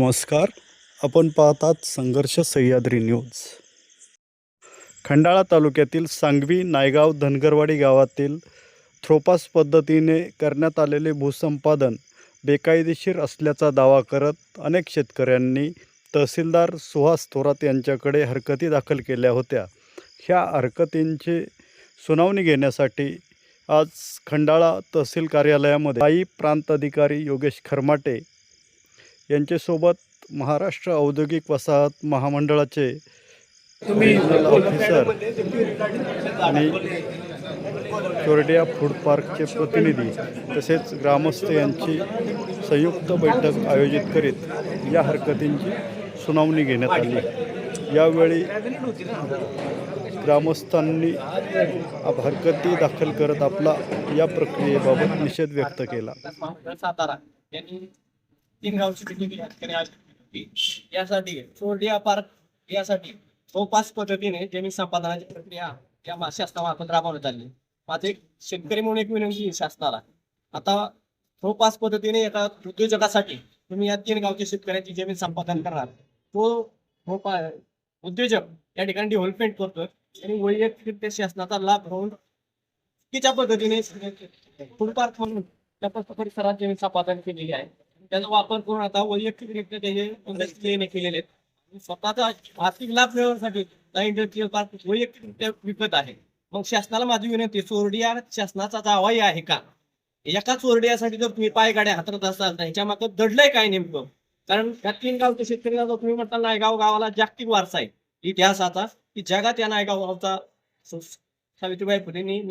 नमस्कार. आपण पाहतात संघर्ष सह्याद्री न्यूज. खंडाळा तालुक्यातील सांगवी, नायगाव, धनगरवाडी गावातील थ्रोपास पद्धतीने करण्यात आलेले भूसंपादन बेकायदेशीर असल्याचा दावा करत अनेक शेतकऱ्यांनी तहसीलदार सुहास थोरात यांच्याकडे हरकती दाखल केल्या होत्या. ह्या हरकतींची सुनावणी घेण्यासाठी आज खंडाळा तहसील कार्यालयामध्ये स्थायी प्रांत अधिकारी योगेश खरमाटे यांच्यासोबत महाराष्ट्र औद्योगिक वसाहत महामंडळाचे रिजनल ऑफिसर आणि चोरडिया फूड पार्कचे प्रतिनिधी तसेच ग्रामस्थ यांची संयुक्त बैठक आयोजित करीत या हरकतींची सुनावणी घेण्यात आली. यावेळी ग्रामस्थांनी हरकती दाखल करत आपला या प्रक्रियेबाबत निषेध व्यक्त केला. सातारा यांनी 3 गावची मिटिंग यासाठी चोरडिया पार्क यासाठी थ्रोपास पद्धतीने जमीन संपादनाची प्रक्रिया या शासनामार्फत राबवण्यात आली. माझे शेतकरी म्हणून एक विनंती आहे शासनाला, आता थ्रोपास पद्धतीने एका उद्योजकासाठी तुम्ही या 3 गावच्या शेतकऱ्यांची जमीन संपादन करणार, तो उद्योजक या ठिकाणी डेव्हलपमेंट करतोय आणि वैयक्तिक शासनाचा लाभ घेऊन चुकीच्या पद्धतीने फूड पार्क म्हणून त्या परिसरात जमीन संपादन केलेली आहे. त्याचा वापर करून आता वैयक्तिकरित्या त्याचे इंडस्ट्री केलेले आहेत. स्वतःचा आर्थिक लाभ मिळवण्यासाठी इंडस्ट्रियल पार्क वैयक्तिकरित्या विकत आहे. मग शासनाला माझी विनंती, चोरडिया शासनाचा दावाही आहे का? एका चोरडियासाठी जर तुम्ही पायगाड्या हातरत असाल तर ह्याच्या मागे दडलंय काय नेमकं? कारण या 3 गावच्या शेतकऱ्यांना तुम्ही म्हणता नायगाव गावाला जागतिक वारसा आहे इतिहासाचा, की जगात या नायगाव गावचा सावित्रीबाई फुलेंनी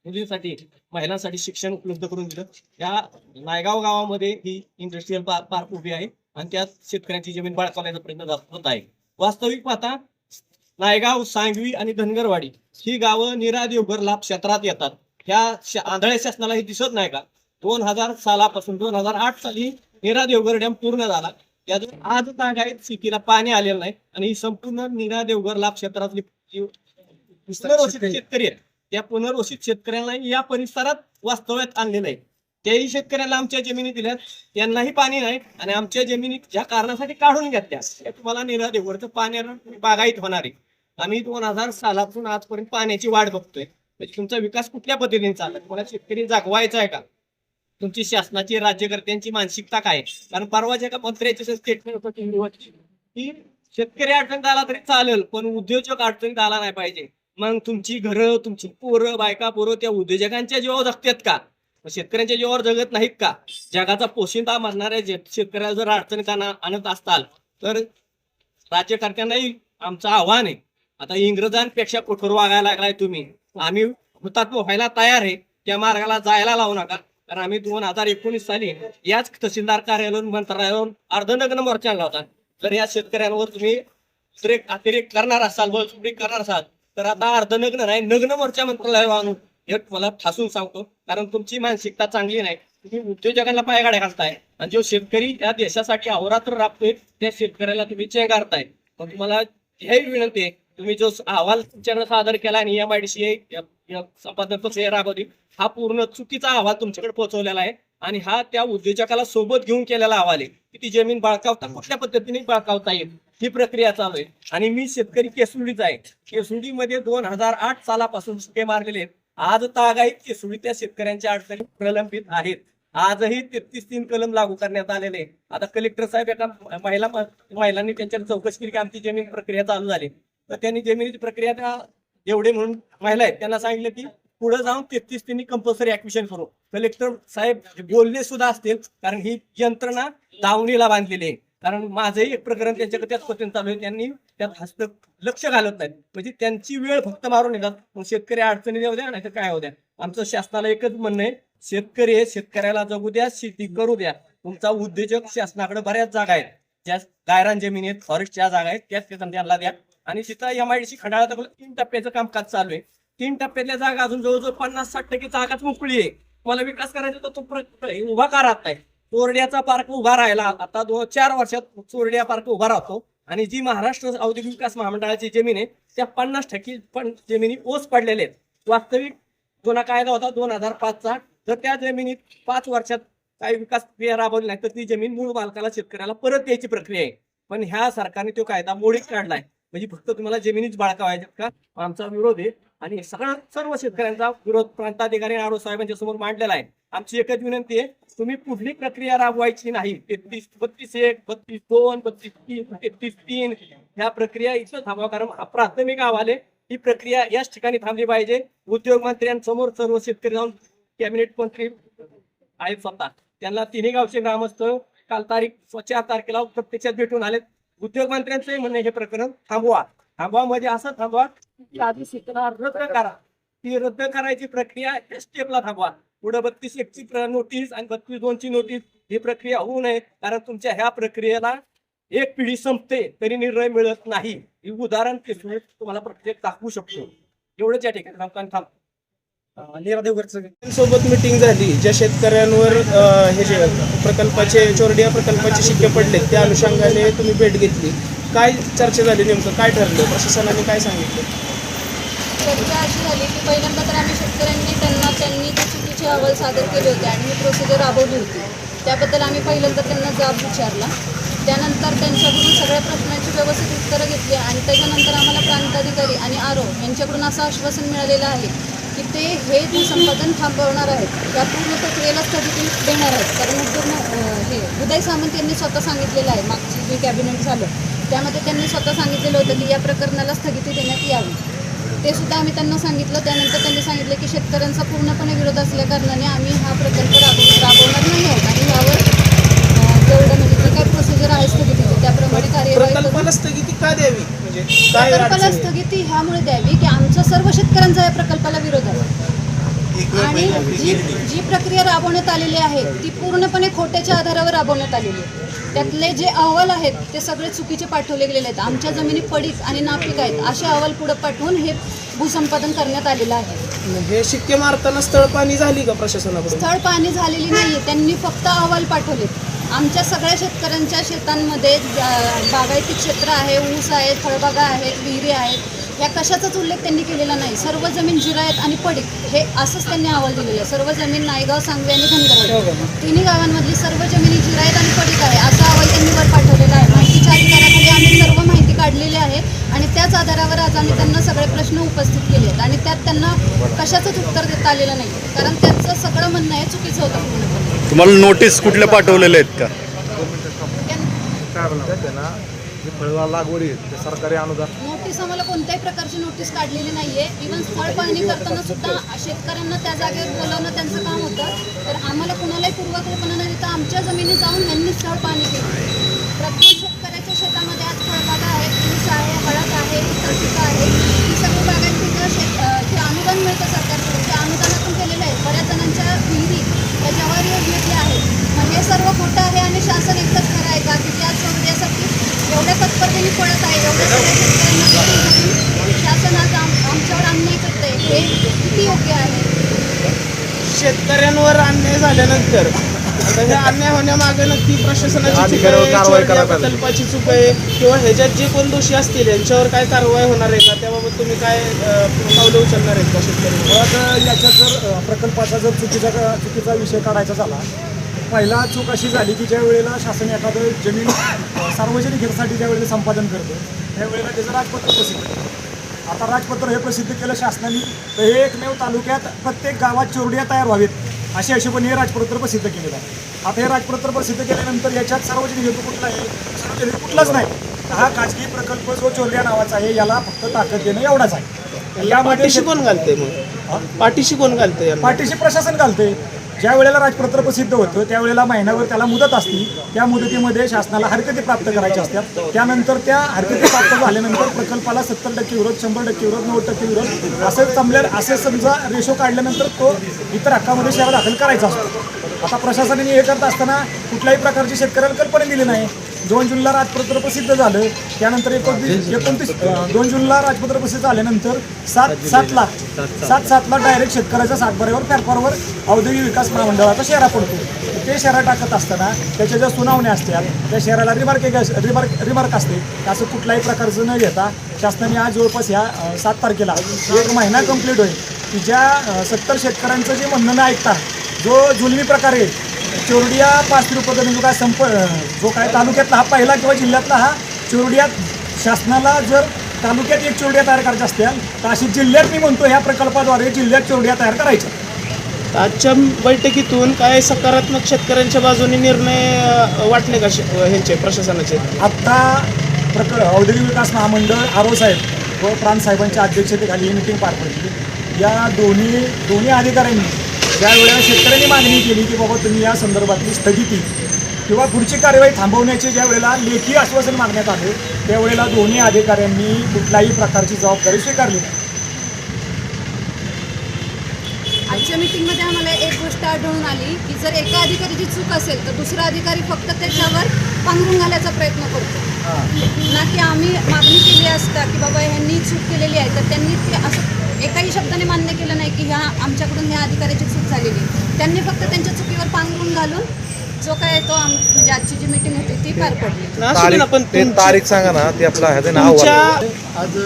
मुलींसाठी महिलांसाठी शिक्षण उपलब्ध करून दिलं. या नायगाव गावामध्ये ही इंडस्ट्रियल पार्क उभी आहे आणि त्यात शेतकऱ्यांची जमीन बळकावण्याचा प्रयत्न होत आहे. वास्तविक पाहता नायगाव, सांगवी आणि धनगरवाडी ही गावं नीरा देवघर लाभ क्षेत्रात येतात. ह्या आंधळ्या शासनाला हे दिसत नाही का? 2000 सालापासून 2008 साली नीरा देवघर डॅम पूर्ण झाला. त्यातून आज तागायत सिटीला पाणी आलेलं नाही आणि ही संपूर्ण नीरा देवघर लाभ क्षेत्रातली शेतकरी आहेत. त्या पुनर्वसित शेतकऱ्यांना या परिसरात वास्तव्यात आणलेलं आहे. त्याही शेतकऱ्यांना आमच्या जमिनी दिल्यात, त्यांनाही पाणी नाही आणि आमच्या जमिनी ज्या कारणासाठी काढून घेतल्या त्या तुम्हाला नीरा देवघरचं पाण्यावर बागायत होणार आहे. आम्ही 2000 सालापासून आजपर्यंत पाण्याची वाट बघतोय. म्हणजे तुमचा विकास कुठल्या पद्धतीने चालला? तुम्हाला शेतकरी जागवायचा आहे का? तुमची शासनाची राज्यकर्त्यांची मानसिकता काय? कारण परवाच्या एका मंत्र्याचे स्टेटमेंट होतं की शेतकरी अडचणीत आला तरी चालेल पण उद्योजक अडचणीत आला नाही पाहिजे. मग तुमची घरं, तुमची पोरं, बायका पोरं त्या उद्योजकांच्या जीवावर जगतात का? शेतकऱ्यांच्या जीवावर जगत नाहीत का? जगाचा पोशिंदा मारणाऱ्या शेतकऱ्याला जर अडचणीत आणत असताल तर राज्यकर्त्यांनाही आमचं आव्हान आहे, आता इंग्रजांपेक्षा कठोर वागायला लागलाय तुम्ही. आम्ही हुतात्मा व्हायला तयार आहे, त्या मार्गाला जायला लावू नका. कारण आम्ही 2019 साली याच तहसीलदार कार्यालयावरून मंत्रालयावरून अर्धनग्न मोर्चा आणला होता. जर या शेतकऱ्यांवर तुम्ही अतिरेक करणार असाल, बळजबरी करणार असाल तर आता अर्धनग्न नाही नग्न मोर्चा मंत्रालयावर आणून हे मला ठासून सांगतो. कारण तुमची मानसिकता चांगली नाही. तुम्ही उद्योजकांना पायगाड्या घालताय आणि जो शेतकरी या देशासाठी अहोरात्र राबतोय त्या शेतकऱ्याला तुम्ही चेंगारताय. पण तुम्हाला हे विनंती आहे, तुम्ही जो अहवाल तुमच्याकडे सादर केला आणि MIDC संपादन प्रक्रिया राबवली, हा पूर्ण चुकीचा अहवाल तुमच्याकडे पोहोचवलेला आहे आणि हा त्या उद्योजकाला सोबत घेऊन केलेला अहवाल आहे की ती जमीन बळकावता कुठल्या पद्धतीने बळकावता येईल ही प्रक्रिया चालू आहे. आणि मी शेतकरी केसुडीचा आहे. केसुडीमध्ये 2008 सालापासून सुके मारलेले आहेत. आज तागायत केसुडी त्या शेतकऱ्यांच्या अडचणी प्रलंबित आहेत. आजही 33 कलम लागू करण्यात आलेले. आता कलेक्टर साहेब एका महिलांनी त्यांच्या चौकशी केली की आमची जमीन प्रक्रिया चालू झाली, तर त्यांनी जमिनीची प्रक्रिया त्या जेवढे म्हणून महिला आहेत त्यांना सांगितलं की पुढे जाऊन 33 त्यांनी कंपल्सरी ऍक्विशन करू. कलेक्टर साहेब बोलले सुद्धा असतील, कारण ही यंत्रणा दावणीला बांधलेली आहे. कारण माझंही एक प्रकरण त्यांच्याकडे त्याच पद्धतीने चालू आहे, त्यांनी त्यात लक्ष घालत नाहीत. म्हणजे त्यांची वेळ फक्त मारून येतात. शेतकरी अडचणी देऊ द्या नाही तर काय होऊ द्या. आमचं शासनाला एकच म्हणणं आहे, शेतकरी हे शेतकऱ्याला जगू द्या, शेती करू द्या. तुमचा उद्योजक शासनाकडे बऱ्याच जागा आहेत, ज्या गायरान जमिनी आहेत, फॉरेस्टच्या जागा आहेत, त्याच त्यांना द्या. आणि तिथं MIDC खंडाळा 3 टप्प्याचं कामकाज चालू आहे. 3 टप्प्यातल्या जागा अजून जवळजवळ 50-60% जागाच मोकळी आहे. तुम्हाला विकास करायचा तर तो उभा का राहत नाही? चोरड्याचा पार्क उभा राहिला, आता 2-4 वर्षात चोरड्या पार्क उभा राहतो आणि जी महाराष्ट्र औद्योगिक विकास महामंडळाची जमीन आहे त्या 50% पण जमिनी ओस पडलेल्या आहेत. वास्तविक जुना कायदा होता 2005चा, तर त्या जमिनीत 5 वर्षात काही विकास प्रक्रिया राबवली नाही तर ती जमीन मूळ मालकाला शेतकऱ्याला परत द्यायची प्रक्रिया आहे. पण ह्या सरकारने तो कायदा मोडीत काढलाय. म्हणजे फक्त तुम्हाला जमिनीच बाळकावायच्यात का, आमचा विरोध आहे. आणि सर्व शेतकऱ्यांचा विरोध प्रांताधिकारी नारो साहेबांच्या समोर मांडलेला आहे. आमची एकच विनंती आहे, तुम्ही कुठली प्रक्रिया राबवायची नाही. 32-1, 32-2, 32-3, 33-3 ह्या प्रक्रिया इथं थांबवा. कारण हा प्राथमिक अहवाल आहे. ही प्रक्रिया याच ठिकाणी थांबली पाहिजे. उद्योग मंत्र्यांसमोर सर्व शेतकरी जाऊन कॅबिनेट मंत्री आहेत स्वतः, त्यांना तिन्ही गावचे ग्रामस्थ काल 4 तारखेला प्रत्यक्षात भेटून आलेत. उद्योग मंत्र्यांचंही म्हणणे हे प्रकरण थांबवा. म्हणजे असं थांबवा की आधी सूचना रद्द करा. ती रद्द करायची प्रक्रिया या स्टेपला थांबवा. पुढे 32-1 ची नोटीस आणि 32-2 ची नोटीस ही प्रक्रिया होऊ नये. कारण तुमच्या ह्या प्रक्रियेला एक पिढी संपते तरी निर्णय मिळत नाही. ही उदाहरण तुम्हाला प्रत्येक दाखवू शकतो. एवढंच या ठिकाणी थांब. नीरा देवघरचं सोबत मिटिंग झाली, ज्या शेतकऱ्यांवर हे जे प्रकल्पाचे चोरडिया प्रकल्पाचे शिक्के पडले त्या अनुषंगाने तुम्ही भेट घेतली. काय चर्चा झाली, नेमकं काय ठरलं, प्रशासनाने काय सांगितलं? चर्चा अशी झाली की पहिल्यांदा तर आम्ही शेतकऱ्यांनी त्यांनी जे चुकीचे अहवाल सादर केले होते आणि ही प्रोसिजर राबवली होती त्याबद्दल आम्ही पहिल्यांदा त्यांना जाब विचारला. त्यानंतर त्यांच्याकडून सगळ्या प्रश्नांची व्यवस्थित उत्तरं घेतली आणि त्याच्यानंतर आम्हाला प्रांताधिकारी आणि आरो यांच्याकडून असं आश्वासन मिळालेलं आहे की ते हे भूसंपादन थांबवणार आहेत. त्या पूर्ण प्रक्रियेला स्थगिती देणार आहेत. कारण हे उदय सामंत यांनी स्वतः सांगितलेलं आहे, मागची जे कॅबिनेट झालं त्यामध्ये त्यांनी स्वतः सांगितलेलं होतं की या प्रकरणाला स्थगिती देण्यात यावी. ते सुद्धा आम्ही त्यांना सांगितलं. त्यानंतर त्यांनी सांगितलं की शेतकऱ्यांचा पूर्णपणे विरोध असल्याकारणाने आम्ही हा प्रकल्प राबवणार नाही आहोत आणि यावर जेवढं म्हणजे जे काही प्रोसिजर आहे स्थगितीची त्याप्रमाणे कार्यवाही प्रकल्पाला स्थगिती का द्यावी, म्हणजे काय प्रकल्पाला अडचण आहे? स्थगिती ह्यामुळे द्यावी की आमचा सर्व शेतकऱ्यांचा या प्रकल्पाला विरोध आहे आणि जी प्रक्रिया राबवण्यात आलेली आहे ती पूर्णपणे खोट्याच्या आधारावर राबवण्यात आलेली आहे. त्यातले जे अहवाल आहेत ते सगळे चुकीचे पाठवले गेलेले आहेत. आमच्या जमिनी पडीक आणि नापीक आहेत असे अहवाल पुढे पाठवून हे भूसंपादन करण्यात आलेलं आहे. हे शिक्के मारताना स्थळ पाणी झाली का प्रशासनाकडून? स्थळ पाहणी झालेली नाही आहे. त्यांनी फक्त अहवाल पाठवले. आमच्या सगळ्या शेतकऱ्यांच्या शेतांमध्ये बागायती क्षेत्र आहे, ऊस आहे, फळबागा आहेत, विहिरी आहेत, या कशाचाच उल्लेख त्यांनी केलेला नाही. सर्व जमीन जिरायत आणि पडीक हे असंच त्यांनी अहवाल दिलेलं आहे. सर्व जमीन नायगाव, सांगवी आणि धनगरवाडी तिन्ही गावांमधली सर्व जमिनी जिरायत आणि पडीक आहे असा अहवाल त्यांनी वर पाठवलेला आहे. माहितीच्या अधिकाराखाली आम्ही सर्व माहिती काढलेली आहे आणि त्याच आधारावर आज आम्ही त्यांना सगळे प्रश्न उपस्थित केले आहेत आणि त्यात त्यांना कशाचंच उत्तर देता आलेलं नाही. कारण त्यांचं सगळं म्हणणं हे चुकीचं होतं पूर्णपणे. तुम्हाला नोटीस कुठल्या पाठवलेल्या आहेत का? लागवडी सरकारी अनुदान नोटीस आम्हाला कोणत्याही प्रकारची नोटीस काढलेली नाहीये. इव्हन स्थळ पाहणी करताना सुद्धा शेतकऱ्यांना त्या जागेवर बोलावणं त्यांचं काम होतं. तर आम्हाला कुणालाही पूर्वकल्पना न देता आमच्या जमिनी जाऊन यांनी स्थळ पाहणी केली. प्रत्येक शेतकऱ्याच्या शेतामध्ये आज फळबागा आहेत, ऊस आहे, हळद आहे, इतर पिकं आहेत. ही सगळी बागायत पिकं जे अनुदान मिळतं सरकारकडून त्या अनुदानातून केलेलं आहे. बऱ्याच जणांच्या विहिरी त्या जवारी योजनेतल्या आहेत. मग हे सर्व खोटं आहे आणि शासन एकच खरं आहे का की त्या सोडण्यासाठी एवढ्या तत्परतेने पडत आहे. एवढ्या सगळ्या शेतकऱ्यांना शासन आज आमच्यावर अन्याय करत आहे. हे किती योग्य आहे? शेतकऱ्यांवर अन्याय झाल्यानंतर आता हे अन्याय होण्यामागे नक्की प्रशासनाची चूक अधिकाऱ्यावर आहे, कारवाई चोरडिया करायला पाहिजे. प्रकल्पाची चूक आहे किंवा ह्याच्यात जे कोण दोषी असतील यांच्यावर काय कारवाई होणार आहे का, त्याबाबत तुम्ही काय पावलं उचलणार आहेत का शेतकरी? मुळात याच्यात जर प्रकल्पाचा जर चुकीचा विषय काढायचा झाला, पहिला चूक अशी झाली की ज्या वेळेला शासन एखादं जमीन सार्वजनिक हितासाठी ज्या वेळेला संपादन करतं त्यावेळेला त्याचं राजपत्र प्रसिद्ध करतं. आता राजपत्र हे प्रसिद्ध केलं शासनाने तर हे एकमेव तालुक्यात प्रत्येक गावात चोरडिया तयार व्हावेत अशा हिशोबाने हे राजपत्र प्रसिद्ध केलेलं आहे. आता हे राजपत्र प्रसिद्ध केल्यानंतर याच्यात सार्वजनिक हेतू कुठला आहे? सार्वजनिक कुठलाच नाही. हा खाजगी प्रकल्प जो चोरडिया नावाचा आहे याला फक्त ताकद देणं एवढाच आहे. यामध्ये पाठीशी कोण घालते मग? पाठीशी कोण घालते? पाठीशी प्रशासन घालते. ज्या वेळेला राजपत्र प्रसिद्ध होतं त्यावेळेला महिन्यावर त्याला मुदत असती. त्या मुदतीमध्ये शासनाला हरकती प्राप्त करायच्या असतात. त्यानंतर त्या हरकती प्राप्त झाल्यानंतर प्रकल्पाला 70% विरोध, 100% विरोध, 90% विरोध असे समजा रेशो काढल्यानंतर तो इतर हक्कामध्ये सेवा दाखल करायचा असतो. आता प्रशासनाने हे करत असताना कुठल्याही प्रकारची शेतकऱ्याला कल्पना दिली नाही. 2 जूनला राजपत्र प्रसिद्ध झालं. त्यानंतर 2 जूनला राजपत्र प्रसिद्ध झाल्यानंतर 7/7 ला डायरेक्ट शेतकऱ्याच्या सातबाऱ्यावर प्लॅटफॉर्मवर औद्योगिक विकास महामंडळाचा शेरा पडतो. ते शेरा टाकत असताना त्याच्या ज्या सुनावण्या असतात त्या शेराला रिमार्क असते. असं कुठल्याही प्रकारचं न घेता शासनाने आज जवळपास ह्या 7 तारखेला 1 महिना कंप्लीट होईल की ज्या 70 शेतकऱ्यांचं जे म्हणणं न ऐकता जो जुलमी प्रकारे चोरडिया पाचरी पद्धतीने जो काय जो काय तालुक्यातला हा पहिला किंवा जिल्ह्यातला हा चोरडियात शासनाला जर तालुक्यात एक चोरडिया तयार करायच्या असत्या तर अशी जिल्ह्यात मी म्हणतो ह्या प्रकल्पाद्वारे जिल्ह्यात चोरडिया तयार करायच्या. आजच्या बैठकीतून काय सकारात्मक शेतकऱ्यांच्या बाजूने निर्णय वाटले का ह्यांचे प्रशासनाचे? आत्ता औद्योगिक विकास महामंडळ आरो साहेब व प्रांत साहेबांच्या अध्यक्षतेखाली ही मिटिंग पार पडली. या दोन्ही अधिकाऱ्यांनी ज्या वेळेला शेतकऱ्यांनी मागणी केली की बाबा तुम्ही या संदर्भातली स्थगिती किंवा पुढची कार्यवाही थांबवण्याचे ज्या वेळेला लेखी आश्वासन मागण्यात आले त्यावेळेला दोन्ही अधिकाऱ्यांनी कुठल्याही प्रकारची जबाबदारी स्वीकारली नाही. आजच्या मीटिंगमध्ये आम्हाला एक गोष्ट आढळून आली की जर एका अधिकाऱ्याची चूक असेल तर दुसरा अधिकारी फक्त त्याच्यावर पांघरून घालायचा प्रयत्न करतो, ना की आम्ही मागणी केली असता की बाबा ह्यांनी चूक केलेली आहे तर त्यांनी ते असं एकाही शब्दाने मान्य केलं नाही की आमच्याकडून ह्या अधिकाऱ्याची चूक झालेली. त्यांनी फक्त त्यांच्या चुकीवर पांघरून घालून जो काय तो म्हणजे आजची जी मीटिंग होती ती पार पडली. पण तारीख सांगा ना ती आपला ह्याचं नाव आज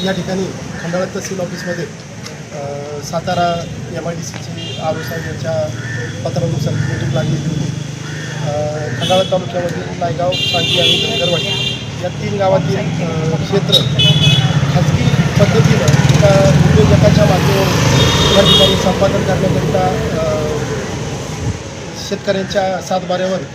या ठिकाणी खंडाळा तहसील ऑफिसमध्ये सातारा MIDCची आरो साहेब यांच्या पत्रानुसार मीटिंग लागलेली होती. खंडाळा तालुक्यामधील नायगाव, सांगली आणि धनगरवाडी या 3 गावातील क्षेत्र खाजगी पद्धतीनं एका उद्योजकाच्या माध्यमातून या ठिकाणी संपादन करण्याकरिता शेतकऱ्यांच्या सातबाऱ्यावर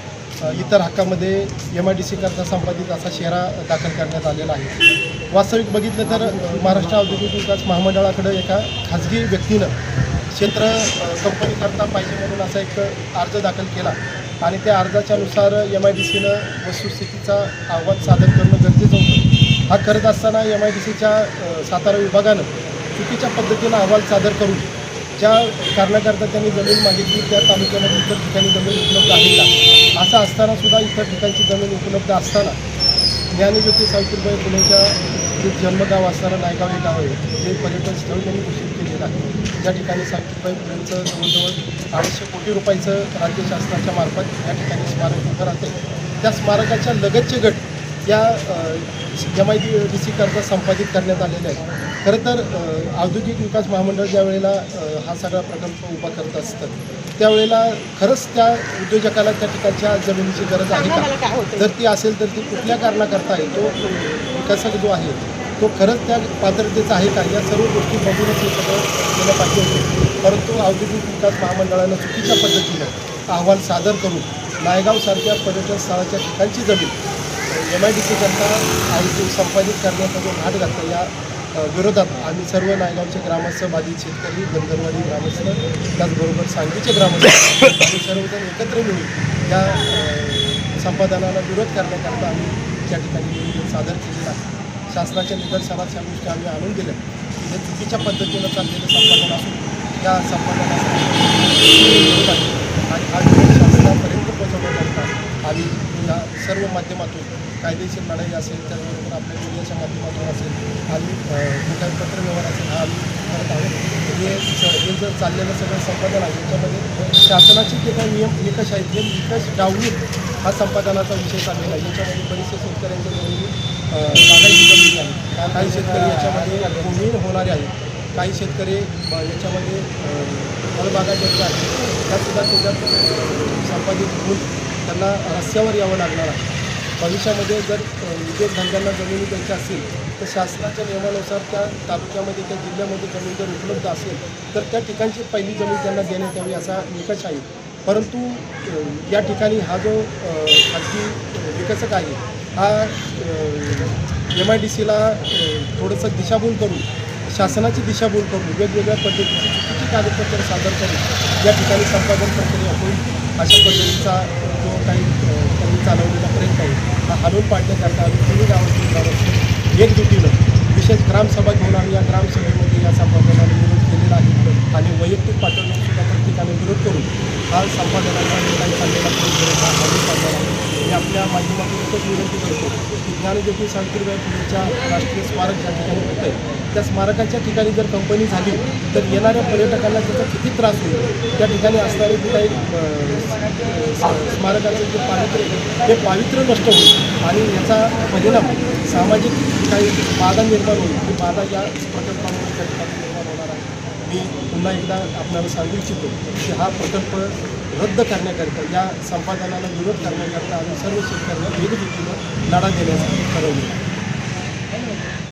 इतर हक्कामध्ये MIDC करता संपादित असा शेरा दाखल करण्यात आलेला आहे. वास्तविक बघितलं तर महाराष्ट्र औद्योगिक विकास महामंडळाकडं एका खाजगी व्यक्तीनं क्षेत्र कंपनीकरता पाहिजे म्हणून असा एक अर्ज दाखल केला आणि त्या अर्जाच्यानुसार MIDCनं वस्तुस्थितीचा अहवाल सादर करणं गरजेचं होतं. हा करत असताना MIDCच्या सातारा विभागानं चुकीच्या पद्धतीनं अहवाल सादर करून ज्या कारणाकरता त्यांनी जमीन मागितली त्या तालुक्यामध्ये इतर ठिकाणी जमीन उपलब्ध आहे का असं असतानासुद्धा इतर ठिकाणची जमीन उपलब्ध असताना ज्ञानज्योती सावित्रीबाई फुलेच्या जे जन्मगाव असणारं नायगाव हे गाव आहे ते पर्यटन स्थळ त्यांनी घोषित केलेलं आहे. ज्या ठिकाणी सावित्रीबाई फुलेंचं जवळजवळ 250 कोटी रुपयाचं राज्य शासनाच्या मार्फत या ठिकाणी स्मारक उभं राहते. त्या स्मारकाच्या लगतचे गट या MIDC करता संपादित करण्यात आलेले आहे. खरं तर औद्योगिक विकास महामंडळ ज्या वेळेला हा सगळा प्रकल्प उभा करत असतं त्यावेळेला खरंच त्या उद्योजकाला त्या ठिकाणच्या जमिनीची गरज आहे का, जर ती असेल तर ती कुठल्या कारणाकरता आहे, तो विकासक जो आहे तो खरंच त्या पात्रतेचा आहे का, या सर्व गोष्टी बघूनच हे सगळं केलं पाहिजे होतं. परंतु औद्योगिक विकास महामंडळानं चुकीच्या पद्धतीनं अहवाल सादर करून नायगावसारख्या पर्यटन स्थळाच्या ठिकाणची जमीन MIDC करता संपादित करण्याचा जो घाट घातला या विरोधात आम्ही सर्व नायगावचे ग्रामस्थ, बाधित शेतकरी, धनगरवाडी ग्रामस्थ, त्याचबरोबर सांगलीचे ग्रामस्थ आम्ही सर्वजण एकत्र मिळून या संपादनाला विरोध करण्याकरता आम्ही त्या ठिकाणी निवेदन सादर केलेलं आहे. शासनाच्या निदर्शनात ह्या गोष्टी आम्ही आणून दिल्या की हे चुकीच्या पद्धतीनं चाललेलं संपादन असून या संपादनासाठी विरोध आहे आणि हा विरोध शासनापर्यंत पोहोचवण्याकरता आम्ही या सर्व माध्यमातून कायदेशीर लढाई असेल त्याचबरोबर आपल्या मीडियाच्या माध्यमातून असेल आणि जे काही पत्रव्यवहार असेल हा आम्ही करत आहोत. हे जर चाललेलं सगळं संपादन आहे याच्यामध्ये शासनाचे जे काही निकष आहेत ते निकष डावलून हा संपादनाचा विषय चाललेला आहे. याच्यामध्ये बरेचसे शेतकऱ्यांच्या जमिनी बागायती जमिनी आहेत, काही शेतकरी याच्यामध्ये भूमिहीन होणारे आहेत, काही शेतकरी याच्यामध्ये फळबागा ज्या आहेत त्यासुद्धा त्याच्यात संपादित होऊन त्यांना रस्त्यावर यावं लागणार आहे. भविष्यामध्ये जर उद्योगधंद्यांना जमिनी द्यायच्या असतील तर शासनाच्या नियमानुसार त्या तालुक्यामध्ये त्या जिल्ह्यामध्ये जमीन जर उपलब्ध असेल तर त्या ठिकाणची पहिली जमीन त्यांना देण्यात यावी असा निकष आहे. परंतु या ठिकाणी हा जो खाजगी विकसक आहे हा MIDCला थोडंसं दिशाभूल करून शासनाची दिशाभूल करून वेगवेगळ्या पद्धतीची चुकीची कागदपत्र सादर करून या ठिकाणी संपादन प्रक्रिया होईल अशा पद्धतीचा जो काही त्यांनी चालवलेला प्रयत्न आहे हा हालून पाडण्याकरता आम्ही तिन्ही गावातील गावात एकजुटीनं विशेष ग्रामसभा घेऊन आम्ही या ग्रामसभेमध्ये या संपादनाला विरोध केलेला आहे आणि वैयक्तिक पातळीवर सुद्धा प्रत्येकाने विरोध करून हा संपादनाचा जो काही चाललेला प्रयत्न हा हालून पाडणार आहे. मी आपल्या माध्यमातून एकच विनंती करतो की ज्ञानज्योती सावित्रीबाई फुलेच्या राष्ट्रीय स्मारक ज्या ठिकाणी होतं आहे त्या स्मारकाच्या ठिकाणी जर कंपनी झाली तर येणाऱ्या पर्यटकांना त्याचा किती त्रास होईल. त्या ठिकाणी असणारे जे काही स्मारकाचे जे पावित्र्य हे पावित्र्य नष्ट होईल आणि याचा परिणाम सामाजिक काही बाधा निर्माण होईल. ती बाधा या प्रकल्पामुळे त्या ठिकाणी निर्माण होणार आहे. मी पुन्हा एकदा आपल्याला सांगू इच्छितो की हा प्रकल्प रद्द करण्याकरिता, या संपादनाला विरोध करण्याकरिता आम्ही सर्व शेतकऱ्यांना एकजुटीनं लढा देण्याचं ठरवलं.